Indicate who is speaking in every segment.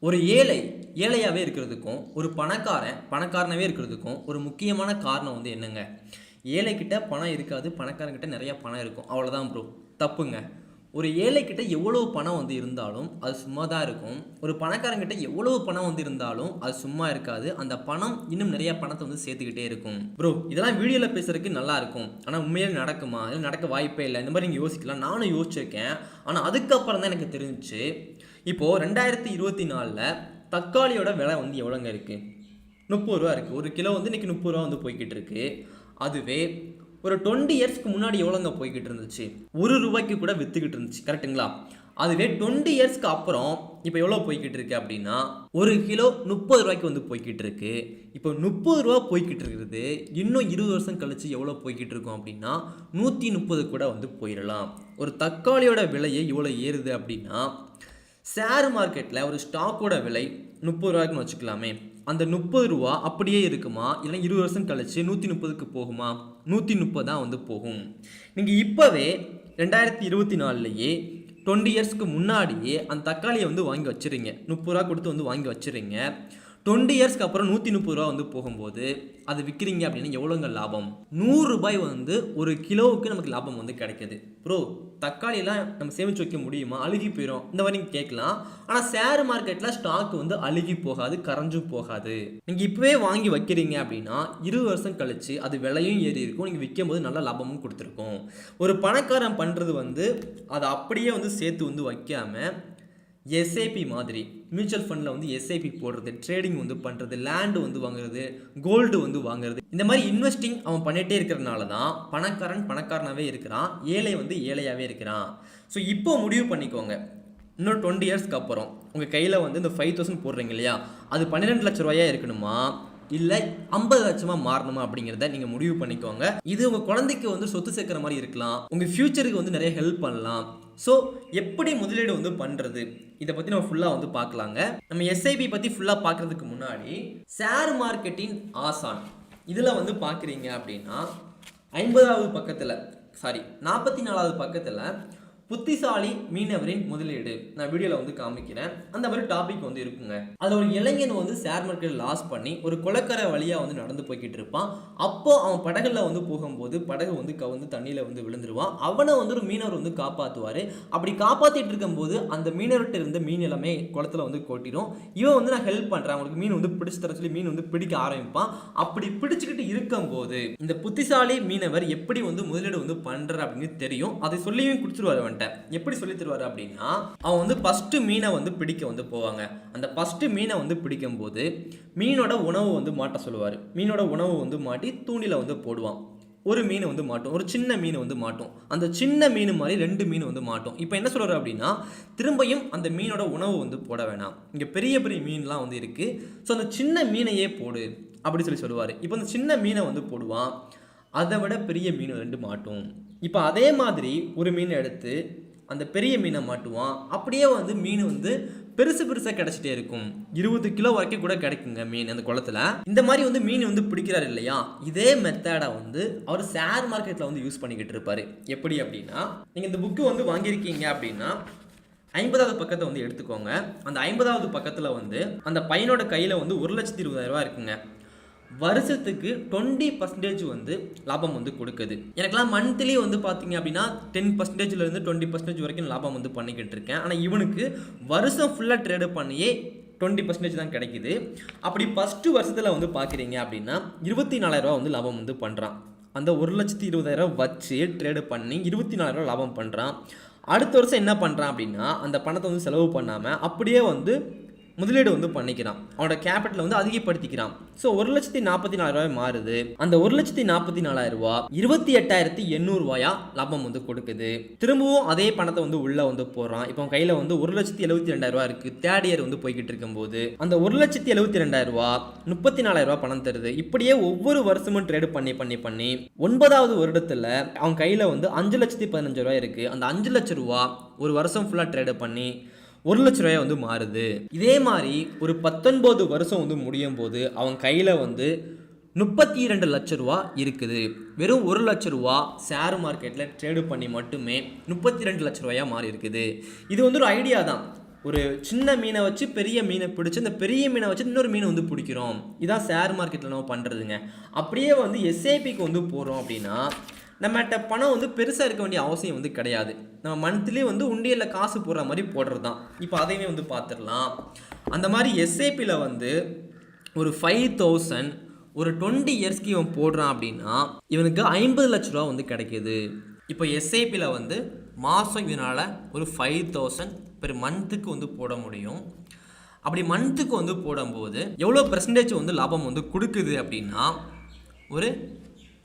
Speaker 1: ஒரு ஏழையாவே இருக்கிறதுக்கும், ஒரு பணக்காரனாவே இருக்கிறதுக்கும் ஒரு முக்கியமான காரணம் வந்து என்னங்க? ஏழைகிட்ட பணம் இருக்காது. பணக்காரன்கிட்ட நெறைய பணம் இருக்கும். அவ்வளோதான் ப்ரோ. தப்புங்க. ஒரு ஏழைகிட்ட எவ்வளவு பணம் வந்து இருந்தாலும், அது சும்மா தான் இருக்கும். ஒரு பணக்காரன்கிட்ட எவ்வளவு பணம் வந்து இருந்தாலும், அது சும்மா இருக்காது. அந்த பணம் இன்னும் நெறைய பணத்த வந்து சேர்த்துக்கிட்டே இருக்கும். ப்ரோ இதெல்லாம் வீடியோல பேசுறதுக்கு நல்லா இருக்கும். ஆனா உண்மையிலே நடக்குமா? இது நடக்க வாய்ப்பே இல்ல. இந்த மாரி நீங்க யோசிக்கலாம். நானும் யோசிச்சிருக்கேன். ஆனா அதுக்கப்புறம் தான் எனக்கு தெரிஞ்சுச்சு. இப்போ 2024ல தக்காளியோட விலை வந்து எவ்வளோங்க இருக்கு? ரூ. 30 இருக்கு. ஒரு கிலோ வந்து இன்னைக்கு ரூ. 30 வந்து போய்க்கிட்டு இருக்கு. அதுவே ஒரு 20 இயர்ஸ்க்கு முன்னாடி எவ்வளோங்க போய்க்கிட்டு இருந்துச்சு? ரூ. 1க்கு கூட வித்துக்கிட்டு இருந்துச்சு. கரெக்ட்டுங்களா? அதுவே 20 இயர்ஸ்க்கு அப்புறம் இப்போ எவ்வளோ போய்க்கிட்டு இருக்கு அப்படின்னா, ஒரு கிலோ ரூ. 30க்கு வந்து போய்க்கிட்டு இருக்கு. இப்போ ரூ. 30 போய்க்கிட்டு இருக்கிறது, இன்னும் 20 வருஷம் கழிச்சு எவ்வளோ போய்க்கிட்டு இருக்கும் அப்படின்னா, 130 கூட வந்து போயிறலாம். ஒரு தக்காளியோட விலையே இவ்வளோ ஏறுது அப்படின்னா, ஷேர் மார்க்கெட்டில் ஒரு ஸ்டாக்கோட விலை ரூ. 30க்குன்னு வச்சுக்கலாமே. அந்த ரூ. 30 அப்படியே இருக்குமா? இல்லைனா 20 வருஷம் கழிச்சு 130க்கு போகுமா? 130 தான் வந்து போகும். நீங்கள் இப்போவே 2024லேயே 20 இயர்ஸ்க்கு முன்னாடியே அந்த தக்காளியை வந்து வாங்கி வச்சுறீங்க. ரூ. 30 கொடுத்து வந்து வாங்கி வச்சுறீங்க. 20 இயர்ஸ்க்கு அப்புறம் ரூ. 130 வந்து போகும்போது அது விற்கிறீங்க அப்படின்னா எவ்வளோங்க லாபம்? ரூ. 100 வந்து ஒரு கிலோவுக்கு நமக்கு லாபம் வந்து கிடைக்குது. ப்ரோ தக்காளியெல்லாம் நம்ம சேமித்து வைக்க முடியுமா? அழுகி போயிடும். இந்த மாதிரி நீங்கள் கேட்கலாம். ஆனால் ஷேர் மார்க்கெட்டில் ஸ்டாக் வந்து அழுகி போகாது, கரைஞ்சும் போகாது. நீங்கள் இப்போவே வாங்கி வைக்கிறீங்க அப்படின்னா 20 வருஷம் கழிச்சு அது விலையும் ஏறி இருக்கும். நீங்கள் விற்கும் போது நல்ல லாபமும் கொடுத்துருக்கும். ஒரு பணக்காரன் பண்ணுறது வந்து அதை அப்படியே வந்து சேர்த்து வந்து வைக்காமல் எஸ்ஐபி மாதிரி மியூச்சுவல் ஃபண்டில் வந்து எஸ்ஐபி போடுறது, ட்ரேடிங் வந்து பண்ணுறது, லேண்டு வந்து வாங்குறது, கோல்டு வந்து வாங்குறது, இந்த மாதிரி இன்வெஸ்டிங் அவன் பண்ணிகிட்டே இருக்கிறனால தான் பணக்காரனாகவே இருக்கிறான், ஏழை வந்து ஏழையாகவே இருக்கிறான். ஸோ இப்போ முடிவு பண்ணிக்கோங்க, இன்னொரு 20 இயர்ஸ்க்கு அப்புறம் உங்கள் கையில் வந்து இந்த 5000 போடுறீங்க இல்லையா, அது 12 லட்ச ரூபாயா இருக்கணுமா இல்லை 50 லட்சமாக மாறணுமா அப்படிங்கிறத நீங்கள் முடிவு பண்ணிக்கோங்க. இது உங்கள் குழந்தைக்கு வந்து சொத்து சேர்க்குற மாதிரி இருக்கலாம், உங்கள் ஃப்யூச்சருக்கு வந்து நிறைய ஹெல்ப் பண்ணலாம். ஸோ எப்படி முதலீடு வந்து பண்ணுறது, இதை பற்றி நம்ம ஃபுல்லாக வந்து பார்க்கலாங்க. நம்ம எஸ்ஐபி பற்றி ஃபுல்லாக பார்க்குறதுக்கு முன்னாடி ஷேர் மார்க்கெட்டின் ஆசான் இதில் வந்து பார்க்குறீங்க அப்படின்னா 50வது பக்கத்தில் 44வது பக்கத்தில் புத்திசாலி மீனவரின் முதலீடு நான் வீடியோவில் வந்து காமிக்கிறேன். அந்த மாதிரி டாபிக் வந்து இருக்குங்க. அதில் ஒரு இளைஞன் வந்து ஷேர் மார்க்கெட் லாஸ் பண்ணி ஒரு குளக்கரை வழியாக வந்து நடந்து போய்கிட்டு இருப்பான். அப்போ அவன் படகுல வந்து போகும்போது படகு வந்து கவுந்து தண்ணியில் வந்து விழுந்துருவான். அவனை வந்து ஒரு மீனவர் வந்து காப்பாற்றுவார். அப்படி காப்பாற்றிட்டு இருக்கும்போது அந்த மீனவர்கிட்ட இருந்த மீன் எல்லாமே குளத்தில் வந்து கொட்டிடும். இவன் வந்து நான் ஹெல்ப் பண்ணுறேன், அவங்களுக்கு மீன் வந்து பிடிச்சி தர சொல்லி மீன் வந்து பிடிக்க ஆரம்பிப்பான். அப்படி பிடிச்சிக்கிட்டு இருக்கும்போது இந்த புத்திசாலி மீனவர் எப்படி வந்து முதலீடு வந்து பண்ணுற அப்படின்னு தெரியும். அதை சொல்லியும் குடிச்சிருவார். எப்படி சொல்லி தருவாரு அப்படின்னா, அவன் வந்து ஃபர்ஸ்ட் மீனை வந்து பிடிக்க வந்து போவாங்க. அந்த ஃபர்ஸ்ட் மீனை வந்து பிடிக்கும் போது மீனோட உணவு வந்து மாட்ட சொல்லுவார். மீனோட உணவு வந்து மாட்டி தூண்டில வந்து போடுவான். ஒரு மீன் வந்து மாட்டும், ஒரு சின்ன மீன் வந்து மாட்டும். அந்த சின்ன மீன் மாதிரி 2 மீன் வந்து மாட்டும். இப்போ என்ன சொல்றாரு அப்படின்னா, திரும்பியும் அந்த மீனோட உணவு வந்து போட வேணாம், இங்கே பெரிய பெரிய மீன்லாம் வந்து இருக்கு, ஸோ அந்த சின்ன மீனையே போடு அப்படி சொல்லுவார். இப்போ அந்த சின்ன மீனை வந்து போடுவான், அதை விட பெரிய மீன் 2 மாட்டும். இப்போ அதே மாதிரி ஒரு மீன் எடுத்து அந்த பெரிய மீனை மாட்டுவான். அப்படியே வந்து மீன் வந்து பெருசாக கிடச்சிட்டே இருக்கும். 20 கிலோ வரைக்கும் கூட கிடைக்குங்க மீன் அந்த குளத்தில். இந்த மாதிரி வந்து மீன் வந்து பிடிக்கிறாரு இல்லையா, இதே மெத்தடை வந்து அவர் ஷேர் மார்க்கெட்டில் வந்து யூஸ் பண்ணிக்கிட்டு இருப்பார். எப்படி அப்படின்னா, நீங்கள் இந்த புக்கு வந்து வாங்கியிருக்கீங்க அப்படின்னா 50வது பக்கத்தை வந்து எடுத்துக்கோங்க. அந்த 50வது பக்கத்தில் வந்து அந்த பையனோட கையில் வந்து 1,20,000 இருக்குங்க. வருஷத்துக்கு 20% வந்து லாபம் வந்து கொடுக்குது. எனக்குலாம் மந்த்லி வந்து பார்த்தீங்க அப்படின்னா 10%லேருந்து 20% வரைக்கும் லாபம் வந்து பண்ணிக்கிட்டு இருக்கேன். ஆனால் இவனுக்கு வருஷம் ஃபுல்லாக ட்ரேடு பண்ணியே 20% தான் கிடைக்குது. அப்படி ஃபஸ்ட்டு வருஷத்தில் வந்து பார்க்குறீங்க அப்படின்னா 24,000 வந்து லாபம் வந்து பண்ணுறான். அந்த 1,20,000 வச்சு ட்ரேடு பண்ணி 24,000 லாபம் பண்ணுறான். அடுத்த வருஷம் என்ன பண்ணுறான் அப்படின்னா, அந்த பணத்தை வந்து செலவு பண்ணாமல் அப்படியே வந்து முதலீடு வந்து பண்ணிக்கிறான். அவனோட கேபிட்டலை வந்து அதிகப்படுத்திக்கிறான். ஸோ 1,44,000 மாறுது. அந்த 1,44,000 28,800 லாபம் வந்து கொடுக்குது. திரும்பவும் அதே பணத்தை வந்து உள்ள வந்து போடுறான். இப்போ கையில் வந்து 1,72,000 இருக்கு. தேர்ட் இயர் வந்து போய்கிட்டு இருக்கும்போது அந்த 1,72,000 34,000 பணம் தருது. இப்படியே ஒவ்வொரு வருஷமும் ட்ரேடு பண்ணி 9வது வருடத்தில் அவன் கையில் வந்து 5,15,000 இருக்கு. அந்த 5 லட்ச ரூபா ஒரு வருஷம் ஃபுல்லாக ட்ரேடு பண்ணி 1 லட்ச ரூபாய் வந்து மாறுது. இதே மாதிரி ஒரு 19 வருஷம் வந்து முடியும் போது அவன் கையில் வந்து 32 லட்ச ரூபா இருக்குது. வெறும் 1 லட்ச ரூபா ஷேர் மார்க்கெட்டில் ட்ரேடு பண்ணி மட்டுமே 32 லட்ச ரூபாயாக மாறி இருக்குது. இது வந்து ஒரு ஐடியா தான். ஒரு சின்ன மீனை வச்சு பெரிய மீனை பிடிச்சி அந்த பெரிய மீனை வச்சு இன்னொரு மீனை வந்து பிடிக்கிறோம். இதான் ஷேர் மார்க்கெட்டில் நம்ம பண்ணுறதுங்க. அப்படியே வந்து எஸ்ஐபிக்கு வந்து போகிறோம் அப்படின்னா நம்மகிட்ட பணம் வந்து பெருசாக இருக்க வேண்டிய அவசியம் வந்து கிடையாது. நம்ம மந்த்லி வந்து உண்டியலில் காசு போடுற மாதிரி போடுறது தான். இப்போ அதையுமே வந்து பார்த்துடலாம். அந்த மாதிரி எஸ்ஐபியில் வந்து ஒரு 5,000 ஒரு 20 இயர்ஸ்க்கு இவன் போடுறான் அப்படின்னா இவனுக்கு 50 லட்ச ரூபா வந்து கிடைக்கிது. இப்போ எஸ்ஐபியில் வந்து மாதம் இதனால் ஒரு 5,000 பெர் மந்த்துக்கு வந்து போட முடியும். அப்படி மந்த்துக்கு வந்து போடும்போது எவ்வளோ பெர்சன்டேஜ் வந்து லாபம் வந்து கொடுக்குது அப்படின்னா ஒரு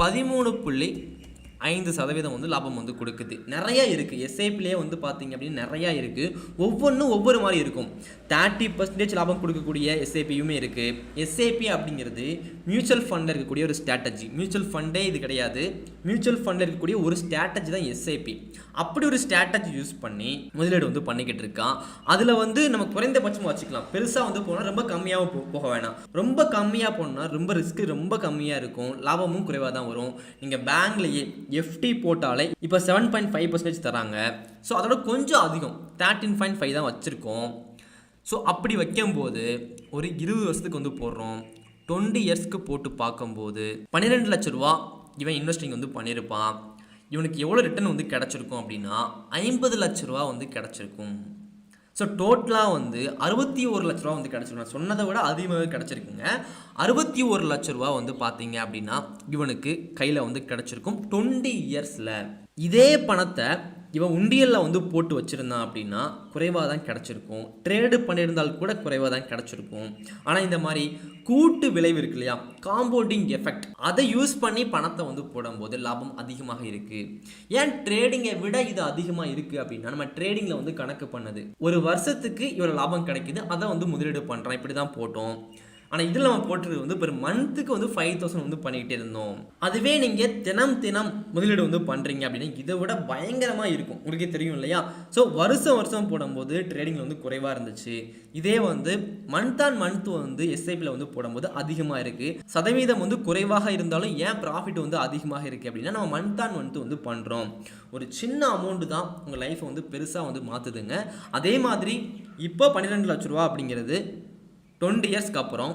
Speaker 1: 13.5% வந்து லாபம் வந்து கொடுக்குது. நிறையா இருக்குது எஸ்ஐபிலே வந்து பார்த்தீங்க அப்படின்னு நிறையா இருக்குது. ஒவ்வொன்றும் ஒவ்வொரு மாதிரி இருக்கும். 30% லாபம் கொடுக்கக்கூடிய எஸ்ஐபியுமே இருக்குது. எஸ்ஐபி அப்படிங்கிறது மியூச்சுவல் ஃபண்டில் இருக்கக்கூடிய ஒரு ஸ்ட்ராட்டஜி. மியூச்சுவல் ஃபண்டே இது கிடையாது. மியூச்சுவல் ஃபண்டில் இருக்கக்கூடிய ஒரு ஸ்ட்ராட்டஜி தான் எஸ்ஐபி. அப்படி ஒரு ஸ்ட்ராட்டஜி யூஸ் பண்ணி முதலீடு வந்து பண்ணிக்கிட்டு இருக்கான். அதில் வந்து நம்ம குறைந்தபட்சமாக வச்சுக்கலாம். பெருசாக வந்து போனால் ரொம்ப கம்மியாகவும் போக வேணாம். ரொம்ப கம்மியாக போனால் ரொம்ப ரிஸ்க்கு ரொம்ப கம்மியாக இருக்கும். லாபமும் குறைவாக தான் வரும். நீங்கள் பேங்க்லேயே எஃப்டி போட்டாலே இப்போ 7.5% தராங்க. ஸோ அதோட கொஞ்சம் அதிகம் 13.5 தான் வச்சுருக்கோம். ஸோ அப்படி வைக்கும்போது ஒரு 20 வருஷத்துக்கு வந்து போடுறோம். 20 இயர்ஸ்க்கு போட்டு பார்க்கும்போது 12 லட்ச ரூபா இவன் இன்வெஸ்டிங் வந்து பண்ணியிருப்பான். இவனுக்கு எவ்வளோ ரிட்டர்ன் வந்து கிடச்சிருக்கும் அப்படின்னா 50 லட்ச ரூபா வந்து கிடச்சிருக்கும். ஸோ டோட்டலாக வந்து 61 லட்ச ரூபா வந்து கிடச்சிருக்கும். நான் சொன்னதை விட அதிகமாக கிடச்சிருக்குங்க. 61 லட்ச ரூபா வந்து பார்த்தீங்க அப்படின்னா இவனுக்கு கையில் வந்து கிடச்சிருக்கும் 20 இயர்ஸில். இதே பணத்தை இவன் உண்டியலில் வந்து போட்டு வச்சுருந்தான் அப்படின்னா குறைவாக தான் கிடச்சிருக்கும். ட்ரேடு பண்ணியிருந்தால் கூட குறைவாக தான் கிடச்சிருக்கும். ஆனால் இந்த மாதிரி கூட்டு விளைவு இருக்கு இல்லையா, காம்பவுண்டிங் எஃபெக்ட், அதை யூஸ் பண்ணி பணத்தை வந்து போடும்போது லாபம் அதிகமாக இருக்குது. ஏன் ட்ரேடிங்கை விட இது அதிகமாக இருக்குது அப்படின்னா நம்ம ட்ரேடிங்கில் வந்து கணக்கு பண்ணது ஒரு வருஷத்துக்கு இவ்வளோ லாபம் கிடைக்குது, அதை வந்து முதலீடு பண்ணுறோம், இப்படி தான் போட்டோம். ஆனால் இதில் நம்ம போட்டுருக்கு வந்து பெர் மந்த்துக்கு வந்து 5,000 வந்து பண்ணிக்கிட்டே இருந்தோம். அதுவே நீங்கள் தினம் முதலீடு வந்து பண்ணுறீங்க அப்படின்னா இதை விட பயங்கரமாக இருக்கும். உங்களுக்கே தெரியும் இல்லையா. ஸோ வருஷம் போடும்போது ட்ரேடிங்கில் வந்து குறைவாக இருந்துச்சு. இதே வந்து மந்த் ஆன் மந்த் வந்து எஸ்ஐபியில் வந்து போடும்போது அதிகமாக இருக்குது. சதவீதம் வந்து குறைவாக இருந்தாலும் ஏன் ப்ராஃபிட் வந்து அதிகமாக இருக்குது அப்படின்னா நம்ம மந்த் ஆன் மந்த் வந்து பண்ணுறோம். ஒரு சின்ன அமௌண்ட்டு தான் உங்கள் லைஃப்பை வந்து பெருசாக வந்து மாற்றுதுங்க. அதே மாதிரி இப்போ 12 லட்ச ரூபா அப்படிங்கிறது 20 இயர்ஸ்க்கு அப்புறம்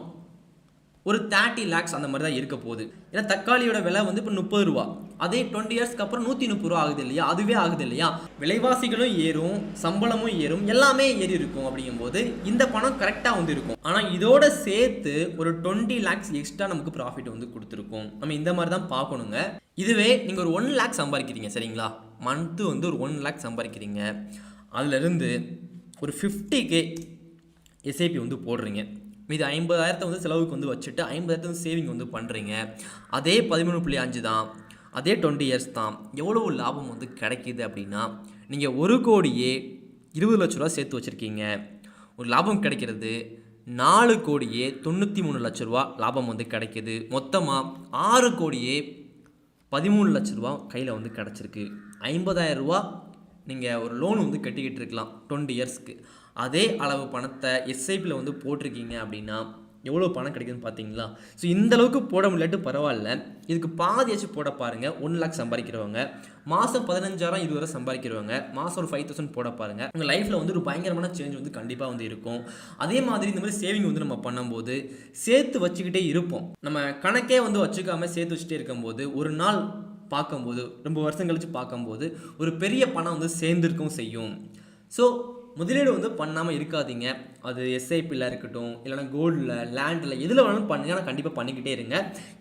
Speaker 1: ஒரு 30 lakhs அந்த மாதிரி தான் இருக்க போகுது. ஏன்னா தக்காளியோட விலை வந்து இப்போ 30 ரூபா. அதே 20 இயர்ஸ்க்கு அப்புறம் 130 ரூபா ஆகுது இல்லையா, அதுவே ஆகுது இல்லையா. விலைவாசிகளும் ஏறும், சம்பளமும் ஏறும், எல்லாமே ஏறி இருக்கும். அப்படிங்கும்போது இந்த பணம் கரெக்டாக வந்து இருக்கும். ஆனால் இதோட சேர்த்து ஒரு 20 lakhs எக்ஸ்ட்ரா நமக்கு ப்ராஃபிட் வந்து கொடுத்துருக்கும். நம்ம இந்த மாதிரி தான் பார்க்கணுங்க. இதுவே நீங்கள் ஒரு 1 lakh சம்பாதிக்கிறீங்க சரிங்களா, மந்த்து வந்து ஒரு 1 lakh சம்பாதிக்கிறீங்க, அதுலேருந்து ஒரு 50K எஸ்ஐபி வந்து போடுறீங்க. மீது 50,000 வந்து செலவுக்கு வந்து வச்சுட்டு 50,000 வந்து சேவிங் வந்து பண்ணுறீங்க. அதே 13.5 தான், அதே 20 இயர்ஸ் தான். எவ்வளவு லாபம் வந்து கிடைக்கிது அப்படின்னா நீங்கள் 1,20,20 லட்ச ரூபா சேர்த்து வச்சுருக்கீங்க. ஒரு லாபம் கிடைக்கிறது 4,93 லட்ச ரூபா லாபம் வந்து கிடைக்கிது. மொத்தமாக 6,13 லட்ச ரூபா கையில் வந்து கிடச்சிருக்கு. 50,000 ரூபா நீங்கள் ஒரு லோன் வந்து கட்டிக்கிட்டு இருக்கலாம் 20 இயர்ஸ்க்கு. அதே அளவு பணத்தை எஸ்ஐபியில் வந்து போட்டிருக்கீங்க அப்படின்னா எவ்வளோ பணம் கிடைக்குதுன்னு பார்த்தீங்களா. ஸோ இந்தளவுக்கு போட முடியாட்டு பரவாயில்ல, இதுக்கு பாதியாச்சும் போட பாருங்கள். 1 lakh சம்பாதிக்கிறவங்க, மாதம் 15,000 இது வரை சம்பாதிக்கிறவங்க, மாதம் ஒரு 5,000 போட பாருங்கள். உங்கள் லைஃப்பில் வந்து ஒரு பயங்கரமான சேஞ்ச் வந்து கண்டிப்பாக வந்து இருக்கும். அதே மாதிரி இந்த மாதிரி சேவிங் வந்து நம்ம பண்ணும்போது சேர்த்து வச்சுக்கிட்டே இருப்போம். நம்ம கணக்கே வந்து வச்சுக்காமல் சேர்த்து வச்சுட்டே இருக்கும்போது ஒரு நாள் பார்க்கும்போது, ரொம்ப வருஷம் கழித்து பார்க்கும்போது ஒரு பெரிய பணம் வந்து சேர்ந்துருக்கவும் செய்யும். ஸோ முதலீடு வந்து பண்ணாமல் இருக்காதீங்க. அது எஸ்ஐபியில் இருக்கட்டும், இல்லைனா கோல்டில், லேண்டில், எதில் வேணாலும் பண்ணுங்க. ஆனால் கண்டிப்பாக பண்ணிக்கிட்டே இருங்க.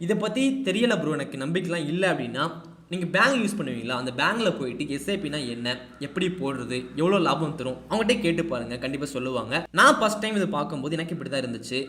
Speaker 1: இதை பற்றி தெரியலை ப்ரோ, எனக்கு நம்பிக்கைலாம் இல்லை அப்படின்னா நீங்கள் பேங்க் யூஸ் பண்ணுவீங்களா, அந்த பேங்க்கில் போயிட்டு எஸ்ஐபினா என்ன, எப்படி போடுறது, எவ்வளோ லாபம் தரும், அவங்ககிட்ட கேட்டு பாருங்கள், கண்டிப்பாக சொல்லுவாங்க. நான் ஃபஸ்ட் டைம் இது பார்க்கும்போது எனக்கு இப்படி தான் இருந்துச்சு.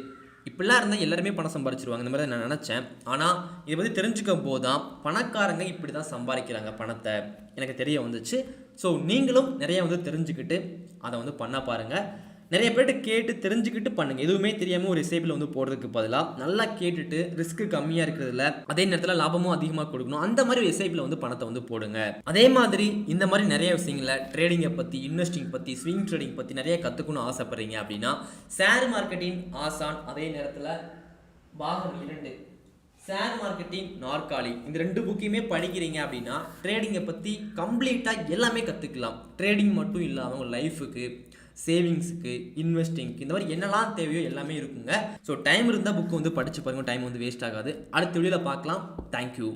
Speaker 1: இப்படிலாம் இருந்தால் எல்லாருமே பணம் சம்பாதிச்சிருவாங்க இந்த மாதிரி நான் நினச்சேன். ஆனால் இதை பற்றி தெரிஞ்சுக்கும் போது தான் பணக்காரங்க இப்படி தான் சம்பாதிக்கிறாங்க பணத்தை எனக்கு தெரிய வந்துச்சு. ஸோ நீங்களும் நிறைய வந்து தெரிஞ்சுக்கிட்டு அதை வந்து பண்ண பாருங்கள். நிறைய பேர்கிட்ட கேட்டு தெரிஞ்சுக்கிட்டு பண்ணுங்கள். எதுவுமே தெரியாமல் ஒரு எஸ்ஐபியில் வந்து போடுறதுக்கு பதிலாக நல்லா கேட்டுட்டு ரிஸ்க்கு கம்மியாக இருக்கிறதுல அதே நேரத்தில் லாபமும் அதிகமாக கொடுக்கணும், அந்த மாதிரி ஒரு எஸ்ஐபியில் வந்து பணத்தை வந்து போடுங்க. அதே மாதிரி இந்த மாதிரி நிறைய விஷயங்களை ட்ரேடிங்கை பற்றி, இன்வெஸ்டிங் பற்றி, ஸ்விங் ட்ரேடிங் பற்றி நிறைய கற்றுக்கணும்னு ஆசைப்படுறீங்க அப்படின்னா ஷேர் மார்க்கெட்டிங் ஆசான், அதே நேரத்தில் பாகம் 2 ஷேர் மார்க்கெட்டிங் நாற்காலி, இந்த 2 புக்கையுமே படிக்கிறீங்க அப்படின்னா ட்ரேடிங்கை பற்றி கம்ப்ளீட்டாக எல்லாமே கற்றுக்கலாம். ட்ரேடிங் மட்டும் இல்லாமல் உங்கள் லைஃபுக்கு சேவிங்ஸுக்கு, இன்வெஸ்டிங்க்கு, இந்த மாதிரி என்னெல்லாம் தேவையோ எல்லாமே இருக்குங்க. ஸோ டைம் இருந்தால் புக்கு வந்து படித்து பாருங்கள், டைம் வந்து வேஸ்ட் ஆகாது. அடுத்த வீடியோவில் பார்க்கலாம். தேங்க்யூ.